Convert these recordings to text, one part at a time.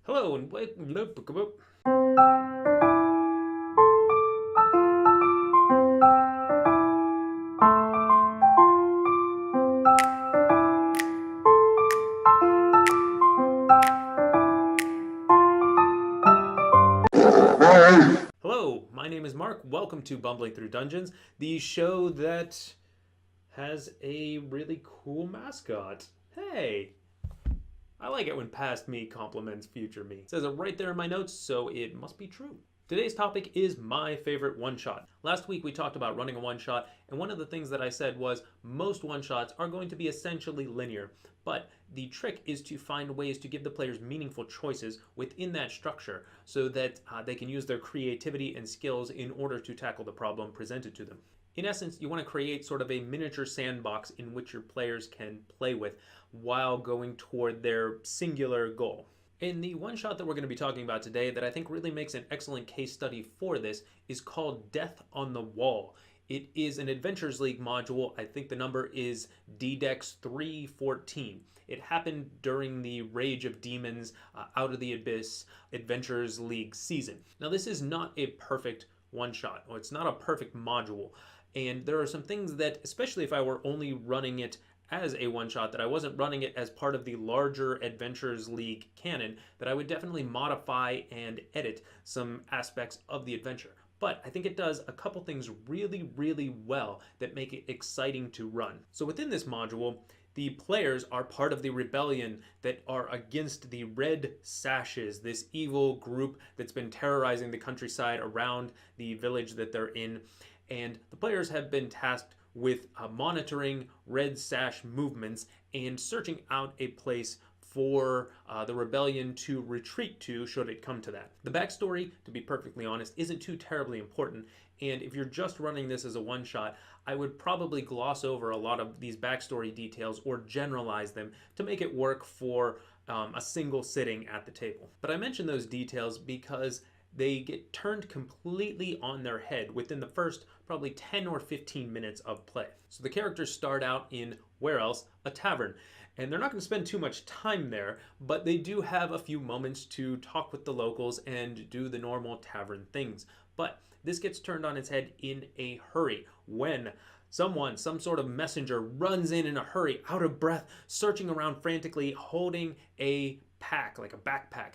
Hello and welcome. Hello, my name is Mark. Welcome to Bumbling Through Dungeons, the show that has a really cool mascot. Hey, I like it when past me compliments future me. It says it right there in my notes, so it must be true. Today's topic is my favorite one-shot. Last week we talked about running a one-shot, and one of the things that I said was most one-shots are going to be essentially linear, but the trick is to find ways to give the players meaningful choices within that structure so that they can use their creativity and skills in order to tackle the problem presented to them. In essence, you want to create sort of a miniature sandbox in which your players can play with while going toward their singular goal. And the one shot that we're going to be talking about today that I think really makes an excellent case study for this is called Death on the Wall. It is an Adventures League module. I think the number is DDEX 314. It happened during the Rage of Demons Out of the Abyss Adventures League season. Now, this is not a perfect one shot, or it's not a perfect module. And there are some things that, especially if I were only running it as a one shot, that I wasn't running it as part of the larger Adventures League canon, that I would definitely modify and edit some aspects of the adventure. But I think it does a couple things really, really well that make it exciting to run. So within this module, the players are part of the rebellion that are against the Red Sashes, this evil group that's been terrorizing the countryside around the village that they're in. And the players have been tasked with monitoring Red Sash movements and searching out a place for the rebellion to retreat to should it come to that. The backstory, to be perfectly honest, isn't too terribly important, and if you're just running this as a one-shot, I would probably gloss over a lot of these backstory details or generalize them to make it work for a single sitting at the table. But I mention those details because they get turned completely on their head within the first probably 10 or 15 minutes of play. So the characters start out in, where else? A tavern. And they're not going to spend too much time there, but they do have a few moments to talk with the locals and do the normal tavern things. But this gets turned on its head in a hurry when someone, some sort of messenger, runs in a hurry, out of breath, searching around frantically, holding a pack, like a backpack,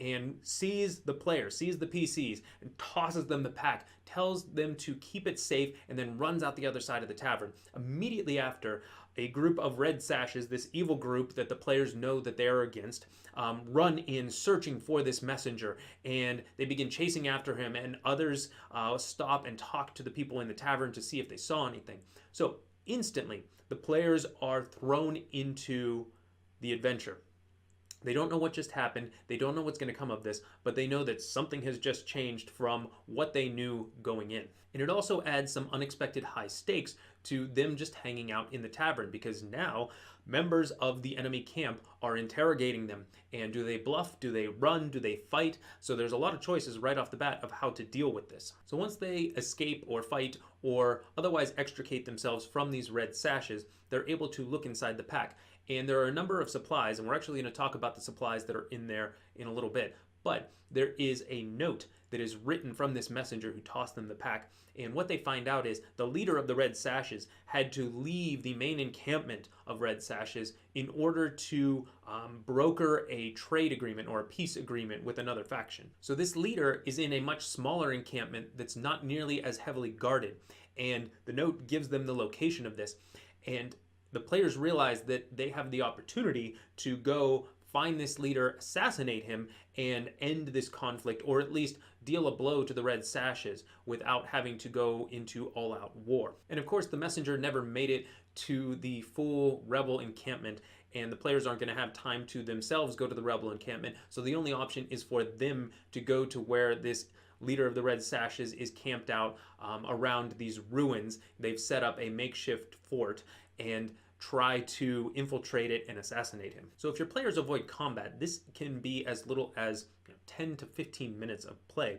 and sees the player, sees the PCs, and tosses them the pack, tells them to keep it safe, and then runs out the other side of the tavern. Immediately after, a group of Red Sashes, this evil group that the players know that they're against, run in searching for this messenger, and they begin chasing after him, and others stop and talk to the people in the tavern to see if they saw anything. So instantly, the players are thrown into the adventure. They don't know what just happened. They don't know what's going to come of this, but they know that something has just changed from what they knew going in. And it also adds some unexpected high stakes to them just hanging out in the tavern, because now members of the enemy camp are interrogating them. And do they bluff? Do they run? Do they fight? So there's a lot of choices right off the bat of how to deal with this. So once they escape or fight or otherwise extricate themselves from these Red Sashes, they're able to look inside the pack. And there are a number of supplies, and we're actually going to talk about the supplies that are in there in a little bit. But there is a note that is written from this messenger who tossed them the pack. And what they find out is the leader of the Red Sashes had to leave the main encampment of Red Sashes in order to broker a trade agreement or a peace agreement with another faction. So this leader is in a much smaller encampment that's not nearly as heavily guarded. And the note gives them the location of this. And the players realize that they have the opportunity to go find this leader, assassinate him, and end this conflict, or at least deal a blow to the Red Sashes without having to go into all-out war. And of course, the messenger never made it to the full rebel encampment, and the players aren't going to have time to themselves go to the rebel encampment, so the only option is for them to go to where this leader of the Red Sashes is camped out around these ruins. They've set up a makeshift fort and try to infiltrate it and assassinate him. So if your players avoid combat, this can be as little as 10 to 15 minutes of play.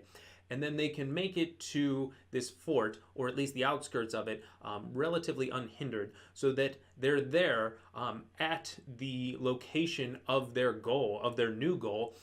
and then they can make it to this fort, or at least the outskirts of it, relatively unhindered, so that they're there at the location of their goal, of their new goal,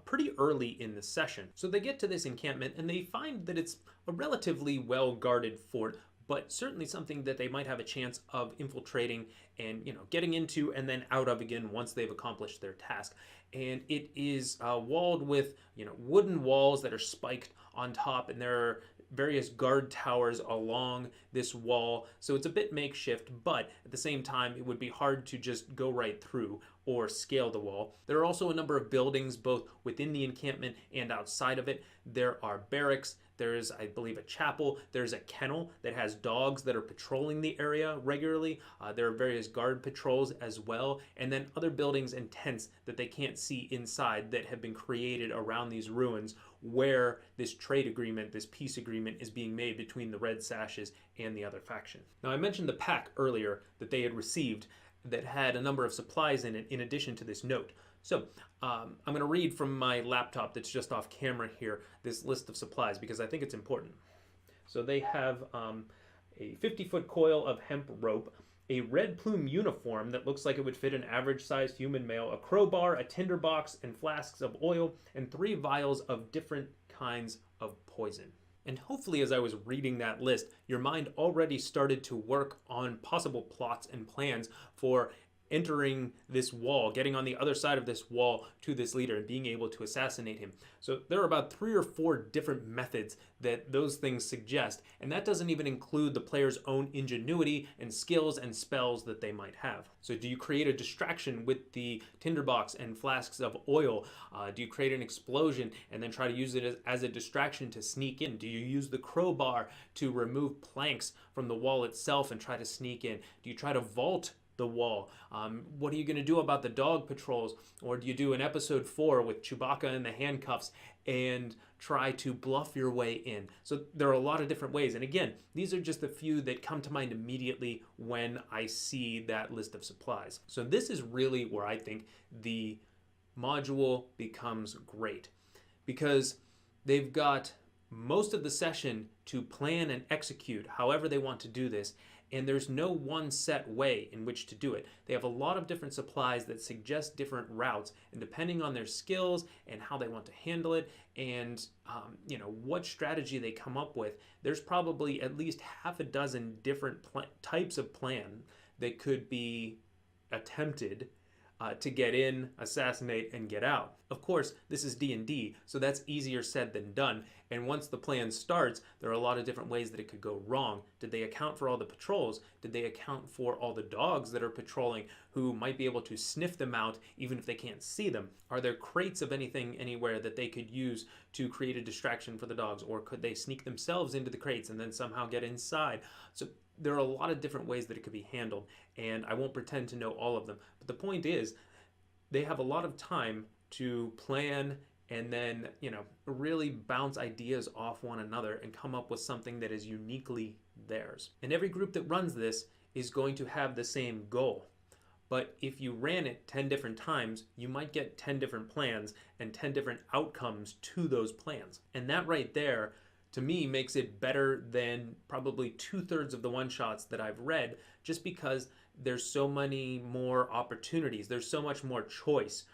pretty early in the session. So they get to this encampment and they find that it's a relatively well guarded fort, but certainly something that they might have a chance of infiltrating and getting into and then out of again once they've accomplished their task. And it is walled with wooden walls that are spiked on top, and there are various guard towers along this wall, so it's a bit makeshift, but at the same time it would be hard to just go right through or scale the wall. There are also a number of buildings both within the encampment and outside of it. There are barracks, there's, I believe, a chapel, there's a kennel that has dogs that are patrolling the area regularly. There are various guard patrols as well, and then other buildings and tents that they can't see inside that have been created around these ruins where this trade agreement, this peace agreement, is being made between the Red Sashes and the other faction. Now, I mentioned the pack earlier that they had received that had a number of supplies in it in addition to this note. So I'm going to read from my laptop that's just off camera here this list of supplies because I think it's important. So they have a 50-foot coil of hemp rope, a red plume uniform that looks like it would fit an average-sized human male, a crowbar, a tinderbox, and flasks of oil, and 3 vials of different kinds of poison. And hopefully, as I was reading that list, your mind already started to work on possible plots and plans for entering this wall, getting on the other side of this wall to this leader and being able to assassinate him. So there are about 3 or 4 different methods that those things suggest, and that doesn't even include the player's own ingenuity and skills and spells that they might have. So do you create a distraction with the tinderbox and flasks of oil? Do you create an explosion and then try to use it as a distraction to sneak in? Do you use the crowbar to remove planks from the wall itself and try to sneak in? Do you try to vault the wall? What are you going to do about the dog patrols? Or do you do an episode 4 with Chewbacca in the handcuffs and try to bluff your way in? So there are a lot of different ways. And again, these are just a few that come to mind immediately when I see that list of supplies. So this is really where I think the module becomes great, because they've got most of the session to plan and execute however they want to do this. And there's no one set way in which to do it. They have a lot of different supplies that suggest different routes, and depending on their skills and how they want to handle it, and what strategy they come up with, there's probably at least half a dozen different types of plan that could be attempted to get in, assassinate, and get out. Of course, this is D&D, so that's easier said than done. And once the plan starts, there are a lot of different ways that it could go wrong. Did they account for all the patrols? Did they account for all the dogs that are patrolling who might be able to sniff them out even if they can't see them? Are there crates of anything anywhere that they could use to create a distraction for the dogs? Or could they sneak themselves into the crates and then somehow get inside? So there are a lot of different ways that it could be handled, and I won't pretend to know all of them. But the point is, they have a lot of time to plan and then, really bounce ideas off one another and come up with something that is uniquely theirs. And every group that runs this is going to have the same goal. But if you ran it 10 different times, you might get 10 different plans and 10 different outcomes to those plans. And that right there, to me, makes it better than probably 2/3 of the one-shots that I've read, just because there's so many more opportunities. There's so much more choice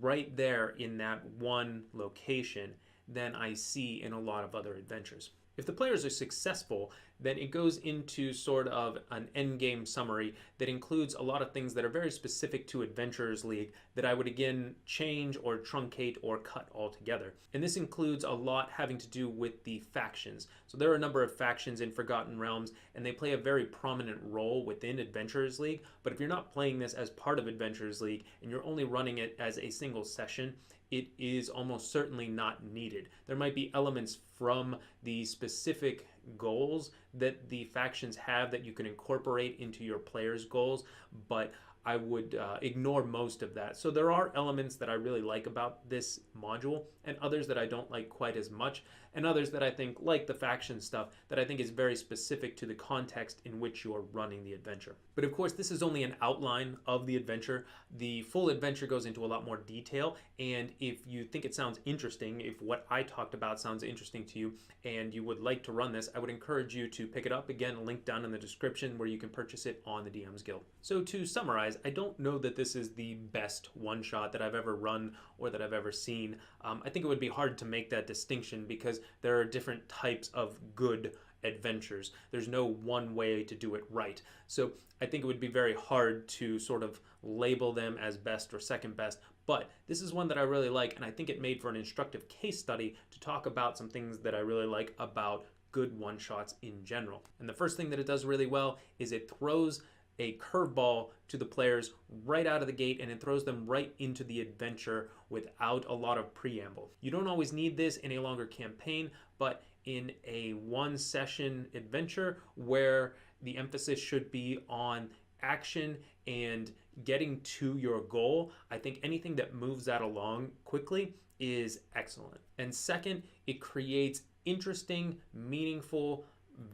right there in that one location than I see in a lot of other adventures. If the players are successful, then it goes into sort of an endgame summary that includes a lot of things that are very specific to Adventurers League that I would again change or truncate or cut altogether. And this includes a lot having to do with the factions. So there are a number of factions in Forgotten Realms, and they play a very prominent role within Adventurers League. But if you're not playing this as part of Adventurers League and you're only running it as a single session, it is almost certainly not needed. There might be elements from the specific goals that the factions have that you can incorporate into your players' goals, but I would ignore most of that. So there are elements that I really like about this module, and others that I don't like quite as much, and others that I think, like the faction stuff, that I think is very specific to the context in which you're running the adventure. But of course, this is only an outline of the adventure. The full adventure goes into a lot more detail, and if you think it sounds interesting, if what I talked about sounds interesting to you, and you would like to run this, I would encourage you to pick it up. Again, link down in the description where you can purchase it on the DMs Guild. So to summarize, I don't know that this is the best one-shot that I've ever run or that I've ever seen. I think it would be hard to make that distinction because there are different types of good adventures. There's no one way to do it right. So I think it would be very hard to sort of label them as best or second best, but this is one that I really like, and I think it made for an instructive case study to talk about some things that I really like about good one-shots in general. And the first thing that it does really well is it throws a curveball to the players right out of the gate, and it throws them right into the adventure without a lot of preamble. You don't always need this in a longer campaign, but in a one-session adventure where the emphasis should be on action and getting to your goal, I think anything that moves that along quickly is excellent. And second, it creates interesting, meaningful,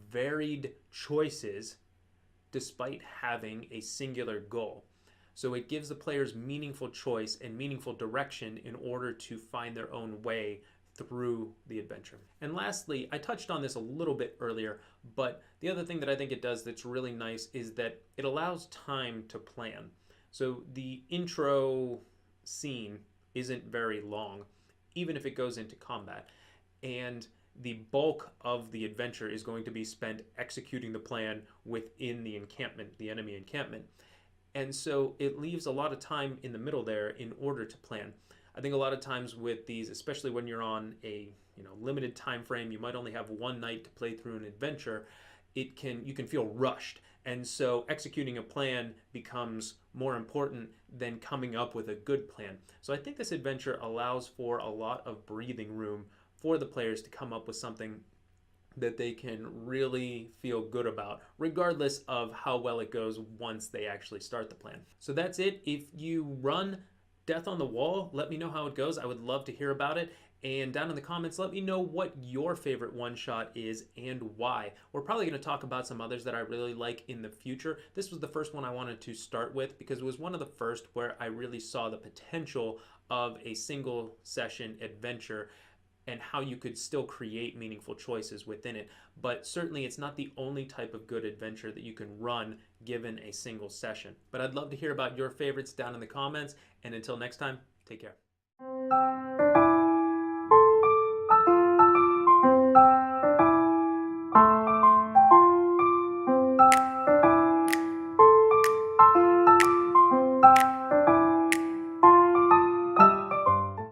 varied choices despite having a singular goal. So it gives the players meaningful choice and meaningful direction in order to find their own way through the adventure. And lastly, I touched on this a little bit earlier, but the other thing that I think it does that's really nice is that it allows time to plan. So the intro scene isn't very long, even if it goes into combat. And the bulk of the adventure is going to be spent executing the plan within the encampment, the enemy encampment. And so it leaves a lot of time in the middle there in order to plan. I think a lot of times with these, especially when you're on a limited time frame, you might only have one night to play through an adventure, you can feel rushed. And so executing a plan becomes more important than coming up with a good plan. So I think this adventure allows for a lot of breathing room for the players to come up with something that they can really feel good about, regardless of how well it goes once they actually start the plan. So that's it. If you run Death on the Wall, let me know how it goes. I would love to hear about it. And down in the comments, let me know what your favorite one-shot is and why. We're probably going to talk about some others that I really like in the future. This was the first one I wanted to start with because it was one of the first where I really saw the potential of a single session adventure and how you could still create meaningful choices within it. But certainly it's not the only type of good adventure that you can run given a single session. But I'd love to hear about your favorites down in the comments. And until next time, take care.